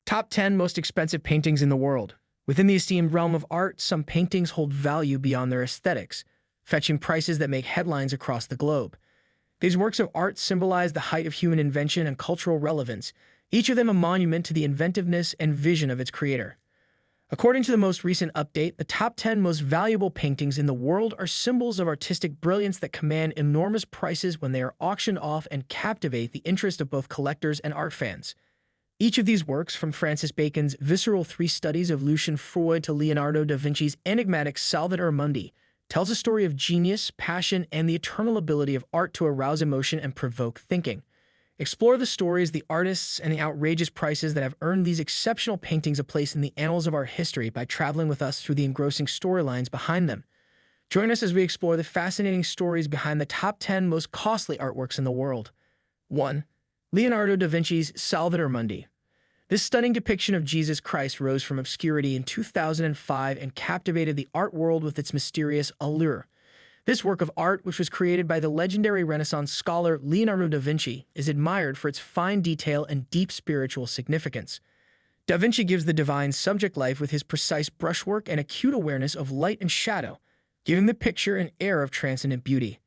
Top 10 most expensive paintings in the world. Within the esteemed realm of art, some paintings hold value beyond their aesthetics, fetching prices that make headlines across the globe. These works of art symbolize the height of human invention and cultural relevance, each of them a monument to the inventiveness and vision of its creator. According to the most recent update, the top 10 most valuable paintings in the world are symbols of artistic brilliance that command enormous prices when they are auctioned off and captivate the interest of both collectors and art fans. Each of these works, from Francis Bacon's visceral three studies of Lucian Freud to Leonardo da Vinci's enigmatic Salvator Mundi, tells a story of genius, passion, and the eternal ability of art to arouse emotion and provoke thinking. Explore the stories, the artists, and the outrageous prices that have earned these exceptional paintings a place in the annals of our history by traveling with us through the engrossing storylines behind them. Join us as we explore the fascinating stories behind the top 10 most costly artworks in the world. 1. Leonardo da Vinci's Salvator Mundi. This stunning depiction of Jesus Christ rose from obscurity in 2005 and captivated the art world with its mysterious allure. This work of art, which was created by the legendary Renaissance scholar Leonardo da Vinci, is admired for its fine detail and deep spiritual significance. Da Vinci gives the divine subject life with his precise brushwork and acute awareness of light and shadow, giving the picture an air of transcendent beauty.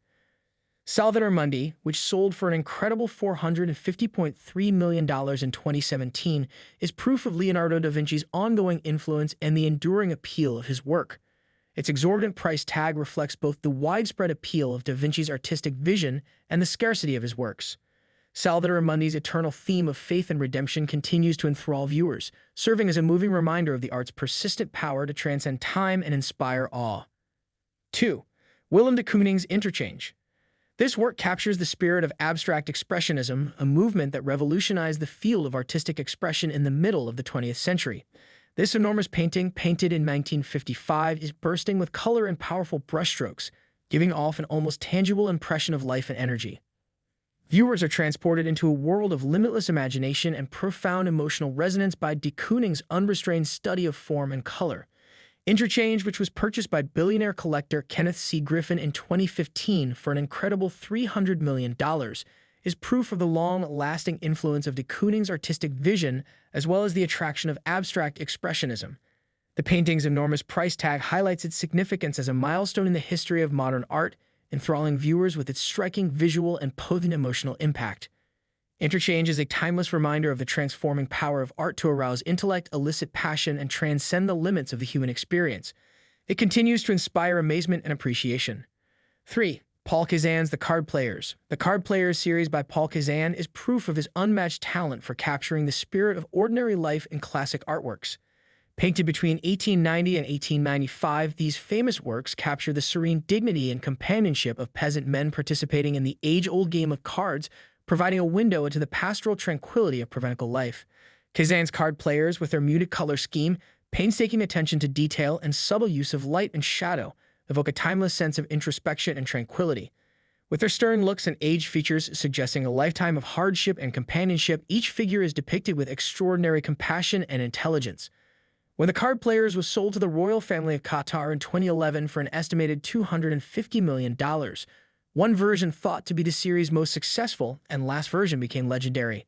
Salvator Mundi, which sold for an incredible $450.3 million in 2017, is proof of Leonardo da Vinci's ongoing influence and the enduring appeal of his work. Its exorbitant price tag reflects both the widespread appeal of da Vinci's artistic vision and the scarcity of his works. Salvator Mundi's eternal theme of faith and redemption continues to enthrall viewers, serving as a moving reminder of the art's persistent power to transcend time and inspire awe. 2. Willem de Kooning's Interchange. This work captures the spirit of abstract expressionism, a movement that revolutionized the field of artistic expression in the middle of the 20th century. This enormous painting, painted in 1955, is bursting with color and powerful brushstrokes, giving off an almost tangible impression of life and energy. Viewers are transported into a world of limitless imagination and profound emotional resonance by de Kooning's unrestrained study of form and color. Interchange, which was purchased by billionaire collector Kenneth C. Griffin in 2015 for an incredible $300 million, is proof of the long-lasting influence of de Kooning's artistic vision as well as the attraction of abstract expressionism. The painting's enormous price tag highlights its significance as a milestone in the history of modern art, enthralling viewers with its striking visual and potent emotional impact. Interchange is a timeless reminder of the transforming power of art to arouse intellect, elicit passion, and transcend the limits of the human experience. It continues to inspire amazement and appreciation. 3. Paul Cézanne's The Card Players. The Card Players series by Paul Cézanne is proof of his unmatched talent for capturing the spirit of ordinary life in classic artworks. Painted between 1890 and 1895, these famous works capture the serene dignity and companionship of peasant men participating in the age-old game of cards, providing a window into the pastoral tranquility of provincial life. Cézanne's Card Players, with their muted color scheme, painstaking attention to detail, and subtle use of light and shadow, evoke a timeless sense of introspection and tranquility. With their stern looks and age features suggesting a lifetime of hardship and companionship, each figure is depicted with extraordinary compassion and intelligence. When The Card Players was sold to the royal family of Qatar in 2011 for an estimated $250 million, one version thought to be the series' most successful, and last version became legendary.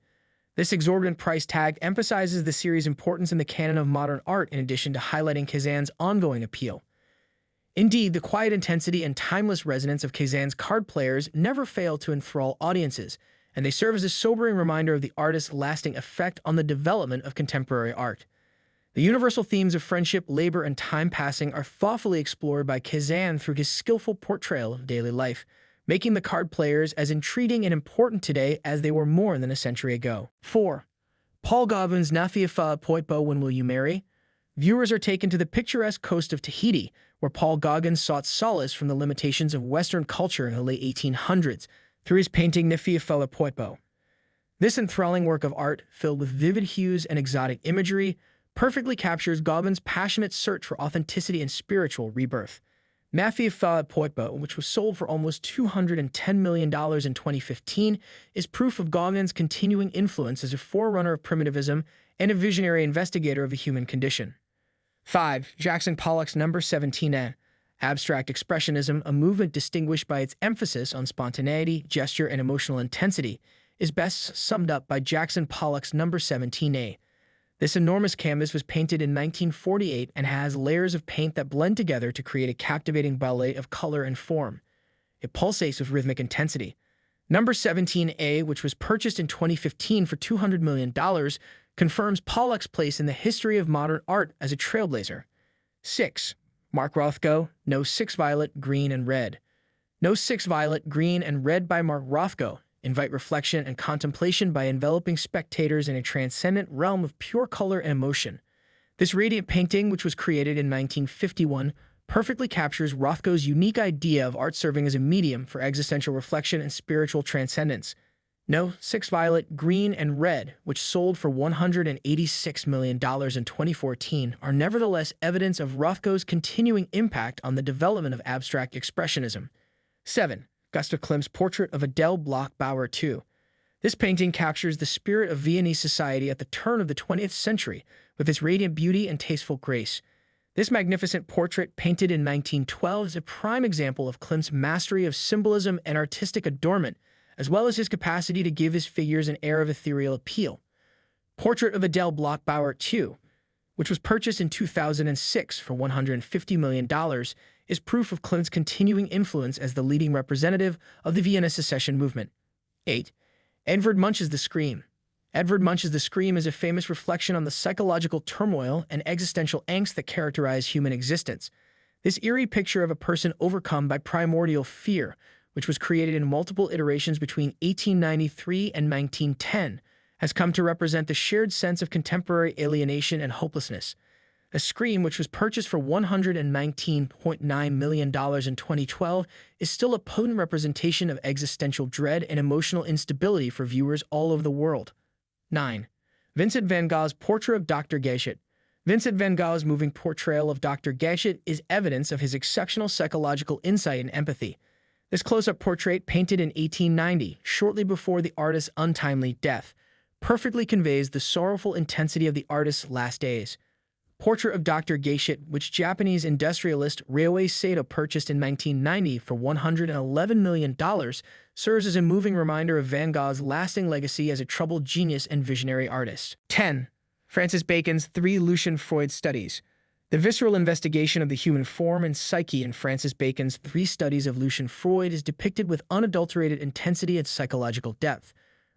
This exorbitant price tag emphasizes the series' importance in the canon of modern art in addition to highlighting Cézanne's ongoing appeal. Indeed, the quiet intensity and timeless resonance of Cézanne's Card Players never fail to enthrall audiences, and they serve as a sobering reminder of the artist's lasting effect on the development of contemporary art. The universal themes of friendship, labor, and time passing are thoughtfully explored by Cézanne through his skillful portrayal of daily life, making the Card Players as intriguing and important today as they were more than a century ago. 4. Paul Gauguin's Na Fiafa Poitbo When Will You Marry? Viewers are taken to the picturesque coast of Tahiti, where Paul Gauguin sought solace from the limitations of Western culture in the late 1800s through his painting Na Fiafa Poitbo. This enthralling work of art, filled with vivid hues and exotic imagery, perfectly captures Gauguin's passionate search for authenticity and spiritual rebirth. Na Fiafa Poitbo, which was sold for almost $210 million in 2015, is proof of Gauguin's continuing influence as a forerunner of primitivism and a visionary investigator of the human condition. 5. Jackson Pollock's Number 17N. Abstract Expressionism, a movement distinguished by its emphasis on spontaneity, gesture, and emotional intensity, is best summed up by Jackson Pollock's Number 17A. This enormous canvas was painted in 1948 and has layers of paint that blend together to create a captivating ballet of color and form. It pulsates with rhythmic intensity. Number 17A, which was purchased in 2015 for $200 million, confirms Pollock's place in the history of modern art as a trailblazer. 6. Mark Rothko, No. 6 Violet, Green, and Red. No. 6 Violet, Green, and Red by Mark Rothko invite reflection and contemplation by enveloping spectators in a transcendent realm of pure color and emotion. This radiant painting, which was created in 1951, perfectly captures Rothko's unique idea of art serving as a medium for existential reflection and spiritual transcendence. No. 6 Violet, Green, and Red, which sold for $186 million in 2014, are nevertheless evidence of Rothko's continuing impact on the development of abstract expressionism. 7. Gustav Klimt's portrait of Adele Bloch-Bauer II. This painting captures the spirit of Viennese society at the turn of the 20th century with its radiant beauty and tasteful grace. This magnificent portrait, painted in 1912, is a prime example of Klimt's mastery of symbolism and artistic adornment, as well as his capacity to give his figures an air of ethereal appeal. Portrait of Adele Bloch-Bauer II, which was purchased in 2006 for $150 million, is proof of Klimt's continuing influence as the leading representative of the Vienna secession movement. 8. Edvard Munch's The Scream. Edvard Munch's The Scream is a famous reflection on the psychological turmoil and existential angst that characterize human existence. This eerie picture of a person overcome by primordial fear, which was created in multiple iterations between 1893 and 1910, has come to represent the shared sense of contemporary alienation and hopelessness. A Scream, which was purchased for $119.9 million in 2012, is still a potent representation of existential dread and emotional instability for viewers all over the world. 9. Vincent van Gogh's Portrait of Dr. Gachet. Vincent van Gogh's moving portrayal of Dr. Gachet is evidence of his exceptional psychological insight and empathy. This close-up portrait, painted in 1890, shortly before the artist's untimely death, perfectly conveys the sorrowful intensity of the artist's last days. Portrait of Dr. Gachet, which Japanese industrialist Ryuhei Sato purchased in 1990 for $111 million, serves as a moving reminder of Van Gogh's lasting legacy as a troubled genius and visionary artist. 10. Francis Bacon's 3 Lucian Freud Studies. The visceral investigation of the human form and psyche in Francis Bacon's 3 Studies of Lucian Freud is depicted with unadulterated intensity and psychological depth.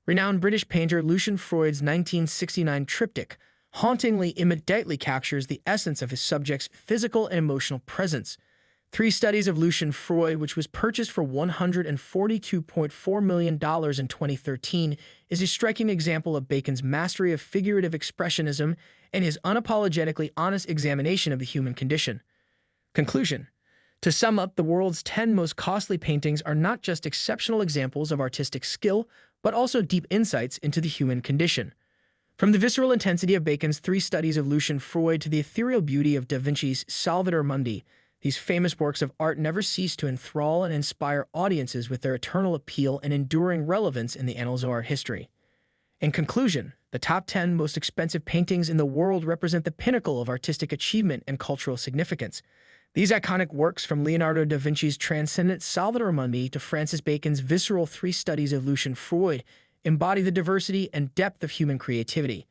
Renowned British painter Lucian Freud's 1969 triptych hauntingly immediately captures the essence of his subject's physical and emotional presence. 3 Studies of Lucian Freud, which was purchased for $142.4 million in 2013, is a striking example of Bacon's mastery of figurative expressionism and his unapologetically honest examination of the human condition. Conclusion. To sum up, the world's 10 most costly paintings are not just exceptional examples of artistic skill, but also deep insights into the human condition. From the visceral intensity of Bacon's 3 Studies of Lucian Freud to the ethereal beauty of Da Vinci's Salvator Mundi, these famous works of art never cease to enthrall and inspire audiences with their eternal appeal and enduring relevance in the annals of art history. In conclusion, the top 10 most expensive paintings in the world represent the pinnacle of artistic achievement and cultural significance. These iconic works, from Leonardo da Vinci's transcendent Salvator Mundi to Francis Bacon's visceral 3 Studies of Lucian Freud, embody the diversity and depth of human creativity.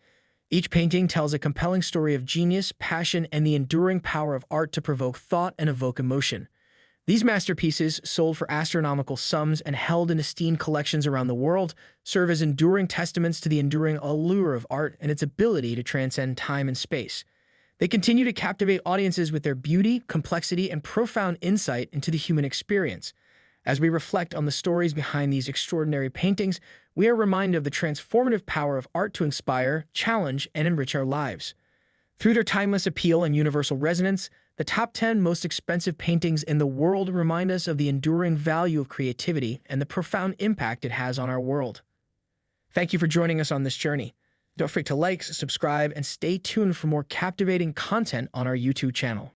Each painting tells a compelling story of genius, passion, and the enduring power of art to provoke thought and evoke emotion. These masterpieces, sold for astronomical sums and held in esteemed collections around the world, serve as enduring testaments to the enduring allure of art and its ability to transcend time and space. They continue to captivate audiences with their beauty, complexity, and profound insight into the human experience. As we reflect on the stories behind these extraordinary paintings, we are reminded of the transformative power of art to inspire, challenge, and enrich our lives. Through their timeless appeal and universal resonance, the top 10 most expensive paintings in the world remind us of the enduring value of creativity and the profound impact it has on our world. Thank you for joining us on this journey. Don't forget to like, subscribe, and stay tuned for more captivating content on our YouTube channel.